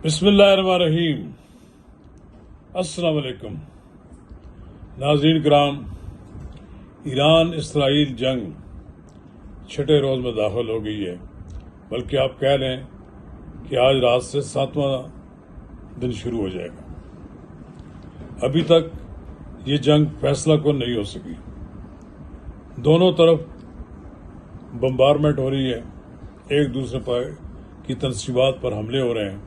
بسم اللہ الرحمن الرحیم۔ السلام علیکم ناظرین کرام، ایران اسرائیل جنگ چھٹے روز میں داخل ہو گئی ہے، بلکہ آپ کہہ لیں کہ آج رات سے 7واں دن شروع ہو جائے گا۔ ابھی تک یہ جنگ فیصلہ کن نہیں ہو سکی۔ دونوں طرف بمبارمنٹ ہو رہی ہے، ایک دوسرے پر کی تنصیبات پر حملے ہو رہے ہیں،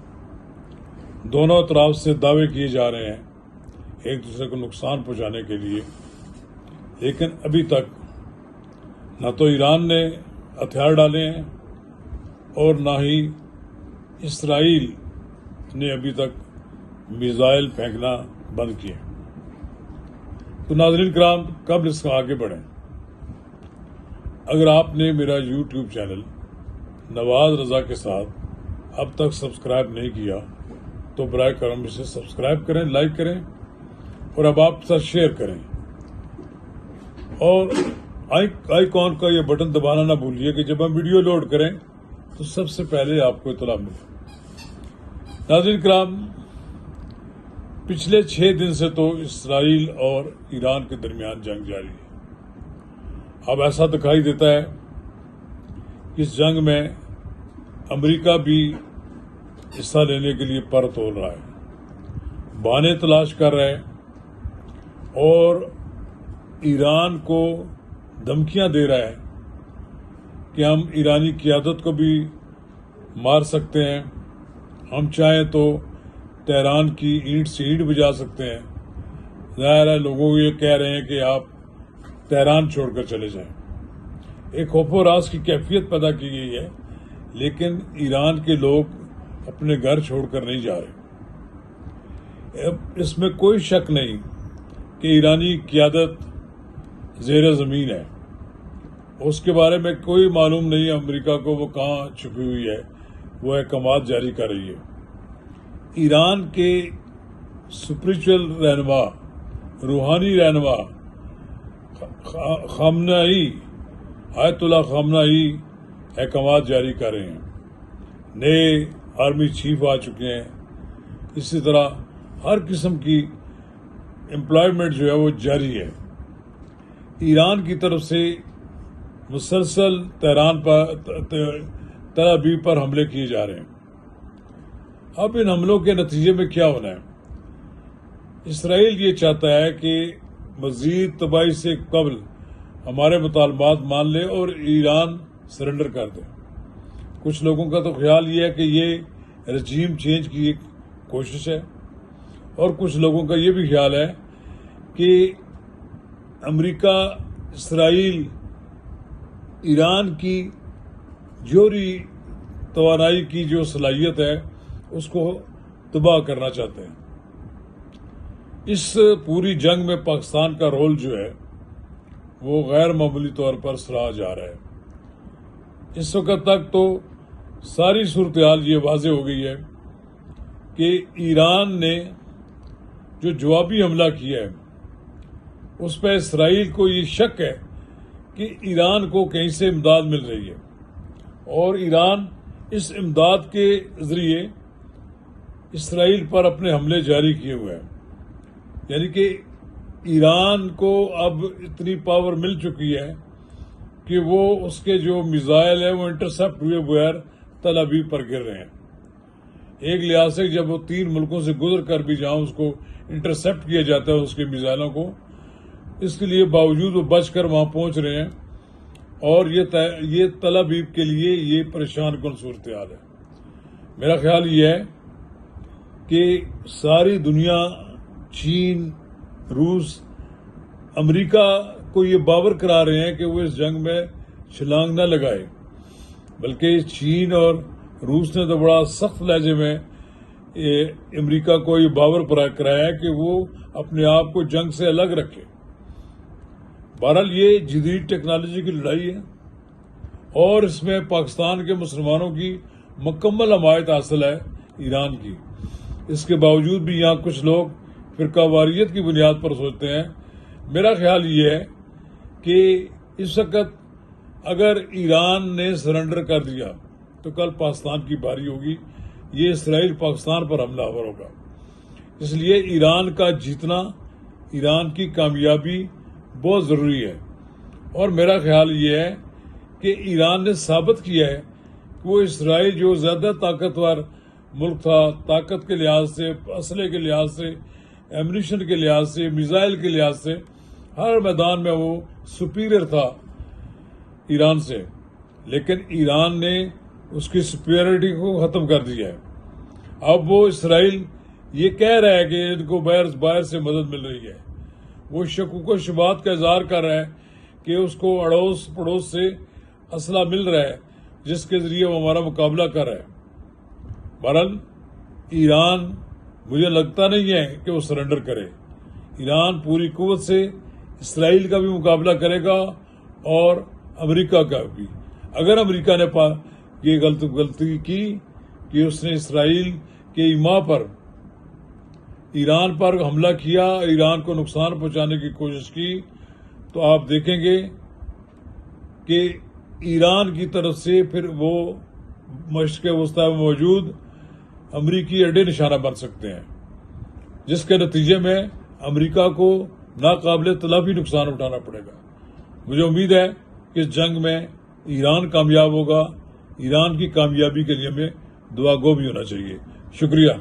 دونوں اطراف سے دعوے کیے جا رہے ہیں ایک دوسرے کو نقصان پہنچانے کے لیے، لیکن ابھی تک نہ تو ایران نے ہتھیار ڈالے ہیں اور نہ ہی اسرائیل نے ابھی تک میزائل پھینکنا بند کیے۔ تو ناظرین کرام، قبل اس کا آگے بڑھیں، اگر آپ نے میرا یوٹیوب چینل نواز رضا کے ساتھ اب تک سبسکرائب نہیں کیا تو برائے کرم اسے سبسکرائب کریں، لائک کریں اور اب آپ ساتھ شیئر کریں، اور آئیکن کا یہ بٹن دبانا نہ بھولیے کہ جب ہم ویڈیو لوڈ کریں تو سب سے پہلے آپ کو اطلاع ملے۔ ناظرین کرام، پچھلے 6 دن سے تو اسرائیل اور ایران کے درمیان جنگ جاری ہے۔ اب ایسا دکھائی دیتا ہے کہ اس جنگ میں امریکہ بھی حصہ لینے کے لیے پر تول رہا ہے، بہانے تلاش کر رہا ہے اور ایران کو دھمکیاں دے رہا ہے کہ ہم ایرانی قیادت کو بھی مار سکتے ہیں، ہم چاہیں تو تہران کی اینٹ سے اینٹ بجا سکتے ہیں۔ ظاہر ہے لوگوں کو یہ کہہ رہے ہیں کہ آپ تہران چھوڑ کر چلے جائیں۔ ایک خوف و راز کی کیفیت پیدا کی گئی ہے، لیکن ایران کے لوگ اپنے گھر چھوڑ کر نہیں جا رہے۔ اب اس میں کوئی شک نہیں کہ ایرانی قیادت زیر زمین ہے، اس کے بارے میں کوئی معلوم نہیں امریکہ کو وہ کہاں چھپی ہوئی ہے، وہ احکامات جاری کر رہی ہے۔ ایران کے اسپرچل رہنما، روحانی رہنما خامنہئی، آیت اللہ خامنہئی احکامات جاری کر رہے ہیں، نئے آرمی چیف آ چکے ہیں، اسی طرح ہر قسم کی امپلائمنٹ جو ہے وہ جاری ہے۔ ایران کی طرف سے مسلسل تہران پر، تل ابیب پر حملے کیے جا رہے ہیں۔ اب ان حملوں کے نتیجے میں کیا ہونا ہے؟ اسرائیل یہ چاہتا ہے کہ مزید تباہی سے قبل ہمارے مطالبات مان لے اور ایران سرنڈر کر دے۔ کچھ لوگوں کا تو خیال یہ ہے کہ یہ رجیم چینج کی ایک کوشش ہے، اور کچھ لوگوں کا یہ بھی خیال ہے کہ امریکہ اسرائیل ایران کی جوہری توانائی کی جو صلاحیت ہے اس کو تباہ کرنا چاہتے ہیں۔ اس پوری جنگ میں پاکستان کا رول جو ہے وہ غیر معمولی طور پر سراہا جا رہا ہے۔ اس وقت تک تو ساری صورتحال یہ واضح ہو گئی ہے کہ ایران نے جو جوابی حملہ کیا ہے اس پہ اسرائیل کو یہ شک ہے کہ ایران کو کہیں سے امداد مل رہی ہے، اور ایران اس امداد کے ذریعے اسرائیل پر اپنے حملے جاری کیے ہوئے ہیں۔ یعنی کہ ایران کو اب اتنی پاور مل چکی ہے کہ وہ اس کے جو میزائل ہیں وہ انٹرسپٹ ہوئے بغیر تل ابیب پر گر رہے ہیں۔ ایک لحاظ سے جب وہ 3 ملکوں سے گزر کر بھی جہاں اس کو انٹرسپٹ کیا جاتا ہے اس کے میزائلوں کو، اس کے لیے باوجود وہ بچ کر وہاں پہنچ رہے ہیں، اور یہ تل ابیب کے لیے یہ پریشان کن صورتحال ہے۔ میرا خیال یہ ہے کہ ساری دنیا، چین، روس، امریکہ کو یہ باور کرا رہے ہیں کہ وہ اس جنگ میں چھلانگ نہ لگائے، بلکہ چین اور روس نے تو بڑا سخت لہجے میں امریکہ کو یہ باور کرایا ہے کہ وہ اپنے آپ کو جنگ سے الگ رکھے۔ بہرحال یہ جدید ٹیکنالوجی کی لڑائی ہے، اور اس میں پاکستان کے مسلمانوں کی مکمل حمایت حاصل ہے ایران کی۔ اس کے باوجود بھی یہاں کچھ لوگ فرقہ واریت کی بنیاد پر سوچتے ہیں۔ میرا خیال یہ ہے کہ اس وقت اگر ایران نے سرنڈر کر دیا تو کل پاکستان کی باری ہوگی یہ اسرائیل پاکستان پر حملہ آور ہوگا. اس لیے ایران کا جیتنا، ایران کی کامیابی بہت ضروری ہے. اور میرا خیال یہ ہے کہ ایران نے ثابت کیا ہے کہ وہ اسرائیل جو زیادہ طاقتور ملک تھا، طاقت کے لحاظ سے، اسلحے کے لحاظ سے، ایمونیشن کے لحاظ سے، میزائل کے لحاظ سے، ہر میدان میں وہ سپیریئر تھا ایران سے. لیکن ایران نے اس کی سپیریئرٹی کو ختم کر دیا ہے. اب وہ اسرائیل یہ کہہ رہا ہے کہ ان کو باہر سے مدد مل رہی ہے. وہ شکوک و شبہات کا اظہار کر رہا ہے کہ اس کو اڑوس پڑوس سے اسلحہ مل رہا ہے جس کے ذریعے وہ ہمارا مقابلہ کر رہا ہے. بہرحال ایران مجھے لگتا نہیں ہے کہ وہ سرنڈر کرے. ایران پوری قوت سے اسرائیل کا بھی مقابلہ کرے گا اور امریکہ کا بھی. اگر امریکہ نے یہ غلطی کی کہ اس نے اسرائیل کے ایما پر، ایران پر حملہ کیا، ایران کو نقصان پہنچانے کی کوشش کی، تو آپ دیکھیں گے کہ ایران کی طرف سے پھر وہ مشرق وسطی میں موجود امریکی اڈے نشانہ بن سکتے ہیں، جس کے نتیجے میں امریکہ کو ناقابل تلافی نقصان اٹھانا پڑے گا. مجھے امید ہے کہ اس جنگ میں ایران کامیاب ہوگا. ایران کی کامیابی کے لیے ہمیں دعا گو بھی ہونا چاہیے. شکریہ.